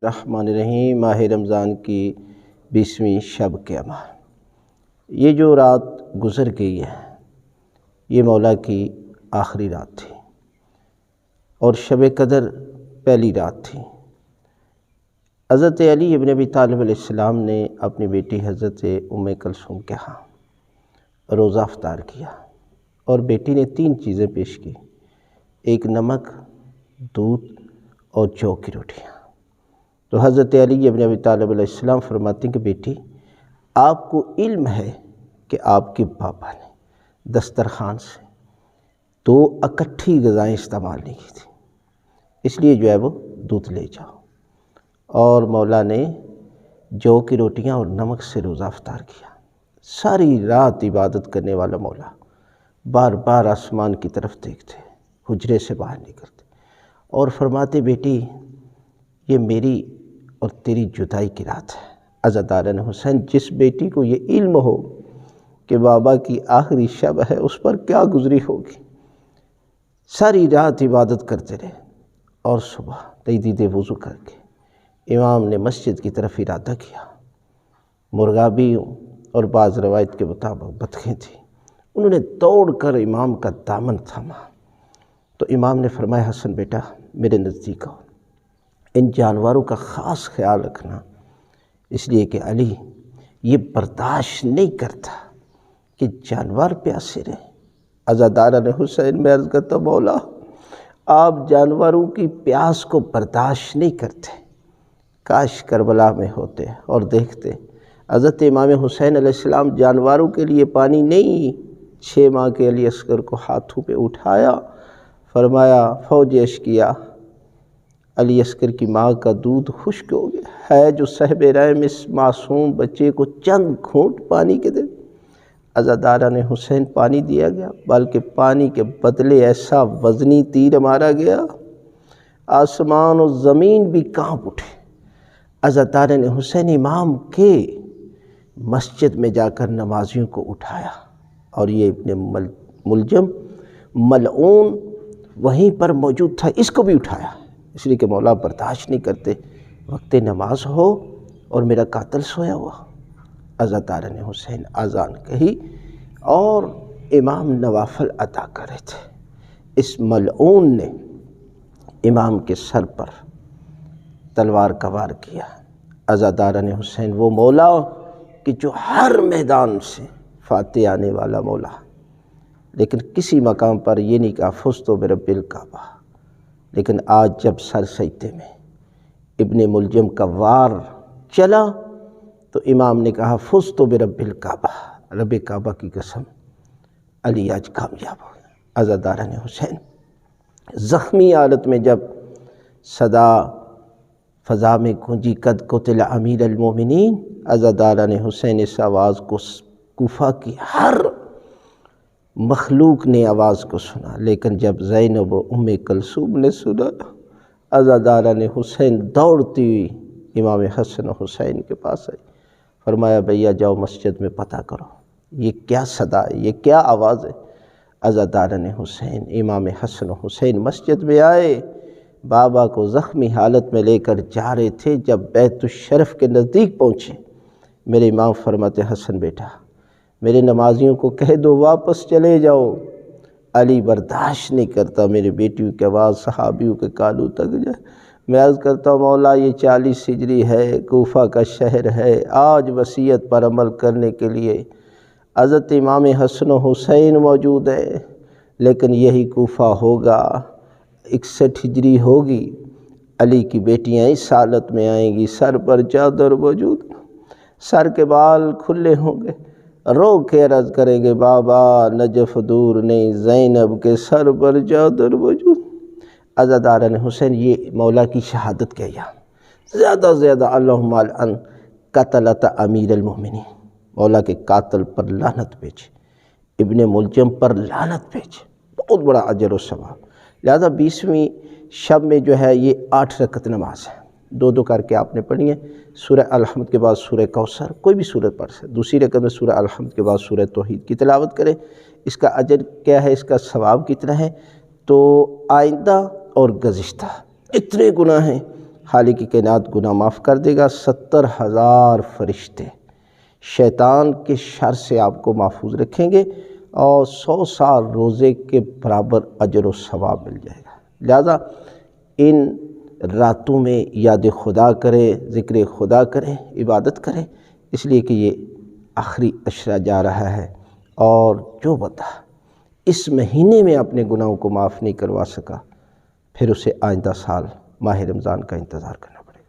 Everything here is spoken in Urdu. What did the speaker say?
الرحمن الرحیم۔ ماہ رمضان کی 20ویں شب قیامہ، یہ جو رات گزر گئی ہے یہ مولا کی آخری رات تھی اور شب قدر پہلی رات تھی۔ حضرت علی ابن ابی طالب علیہ السلام نے اپنی بیٹی حضرت ام کلثوم کے ہاں روزہ افطار کیا اور بیٹی نے 3 چیزیں پیش کی، ایک نمک، دودھ اور جو کی روٹیاں۔ تو حضرت علی ابن ابی طالب علیہ السلام فرماتے ہیں کہ بیٹی، آپ کو علم ہے کہ آپ کے پاپا نے دسترخوان سے 2 اکٹھی غذائیں استعمال نہیں کی تھی، اس لیے جو ہے وہ دودھ لے جاؤ۔ اور مولا نے جو کی روٹیاں اور نمک سے روزہ افطار کیا۔ ساری رات عبادت کرنے والا مولا بار بار آسمان کی طرف دیکھتے، حجرے سے باہر نکلتے اور فرماتے، بیٹی یہ میری اور تیری جدائی کی رات ہے۔ عزاداران حسین، جس بیٹی کو یہ علم ہو کہ بابا کی آخری شب ہے، اس پر کیا گزری ہوگی۔ ساری رات عبادت کرتے رہے اور صبح تجدید وضو کر کے امام نے مسجد کی طرف ارادہ کیا۔ مرغابیوں اور بعض روایت کے مطابق بطخیں تھیں، انہوں نے دوڑ کر امام کا دامن تھاما تو امام نے فرمایا، حسن بیٹا میرے نزدیک آؤ، ان جانوروں کا خاص خیال رکھنا، اس لیے کہ علی یہ برداشت نہیں کرتا کہ جانور پیاسے رہیں۔ عزاداران حسین، میں عرض کرتا مولا آپ جانوروں کی پیاس کو برداشت نہیں کرتے، کاش کربلا میں ہوتے اور دیکھتے حضرت امام حسین علیہ السلام جانوروں کے لیے پانی نہیں، 6 ماہ کے علی اصغر کو ہاتھوں پہ اٹھایا، فرمایا فوج اشقیا، علی اصغر کی ماں کا دودھ خشک ہو گیا ہے، جو صاحب رحم اس معصوم بچے کو چند گھونٹ پانی کے دے۔ عزاداران حسین پانی دیا گیا، بلکہ پانی کے بدلے ایسا وزنی تیر مارا گیا، آسمان و زمین بھی کانپ اٹھے۔ عزاداران حسین امام کے مسجد میں جا کر نمازیوں کو اٹھایا اور یہ ابن ملجم ملعون وہیں پر موجود تھا، اس کو بھی اٹھایا، اس لیے کہ مولا برداشت نہیں کرتے وقت نماز ہو اور میرا قاتل سویا ہوا۔ عزاداران حسین اذان کہی اور امام نوافل ادا کر رہے تھے، اس ملعون نے امام کے سر پر تلوار کا وار کیا۔ عزاداران حسین، وہ مولا کہ جو ہر میدان سے فاتح آنے والا مولا، لیکن کسی مقام پر یہ نہیں کہا فزت برب الکعبہ، لیکن آج جب سر سجدے میں ابن ملجم کا وار چلا تو امام نے کہا فزت برب الکعبہ، رب کعبہ کی قسم علی آج کامیاب ہو گیا۔ عزاداران حسین زخمی حالت میں جب صدا فضا میں گونجی قد قتل امیر المومنین، عزاداران حسین اس آواز کو کوفہ کی ہر مخلوق نے آواز کو سنا، لیکن جب زینب و ام کلثوم نے سنا، عزاداران حسین دوڑتی ہوئی امام حسن و حسین کے پاس آئی، فرمایا بھیا جاؤ مسجد میں پتہ کرو یہ کیا صدا ہے، یہ کیا آواز ہے۔ عزاداران حسین امام حسن و حسین مسجد میں آئے، بابا کو زخمی حالت میں لے کر جا رہے تھے، جب بیت الشرف کے نزدیک پہنچے میرے امام فرماتے، حسن بیٹا میرے نمازیوں کو کہہ دو واپس چلے جاؤ۔ علی برداشت نہیں کرتا میری بیٹیوں کی آواز صحابیوں کے کانوں تک جائے۔ میں عرض کرتا ہوں مولا یہ 40 ہجری ہے، کوفہ کا شہر ہے، آج وصیت پر عمل کرنے کے لیے حضرت امام حسن و حسین موجود ہے، لیکن یہی کوفہ ہوگا 61 ہجری ہوگی، علی کی بیٹیاں اس حالت میں آئیں گی، سر پر چادر موجود، سر کے بال کھلے ہوں گے، رو کے عرض کریں گے بابا نجف دور نہیں، زینب کے سر پر چادر موجود۔ عزاداران حسین یہ مولا کی شہادت کیا یہاں زیادہ زیادہ اللہم العن قتلۃ امیر المومنین، مولا کے قاتل پر لعنت بھیجے، ابن ملجم پر لعنت بھیجے، بہت بڑا اجر و ثواب۔ لہذا 20ویں شب میں جو ہے یہ 8 رکعت نماز ہے، 2 کر کے آپ نے پڑھی ہے۔ سورہ الحمد کے بعد سورہ کوثر، کوئی بھی سورت پڑھ سکتے، دوسری رکعت میں سورہ الحمد کے بعد سورہ توحید کی تلاوت کریں۔ اس کا اجر کیا ہے، اس کا ثواب کتنا ہے؟ تو آئندہ اور گزشتہ اتنے گناہ ہیں، خالق کائنات گناہ معاف کر دے گا۔ 70,000 فرشتے شیطان کے شر سے آپ کو محفوظ رکھیں گے اور 100 سال روزے کے برابر اجر و ثواب مل جائے گا۔ لہذا ان راتوں میں یاد خدا کریں، ذکر خدا کریں، عبادت کریں، اس لیے کہ یہ آخری عشرہ جا رہا ہے، اور جو بندہ اس مہینے میں اپنے گناہوں کو معاف نہیں کروا سکا، پھر اسے آئندہ سال ماہ رمضان کا انتظار کرنا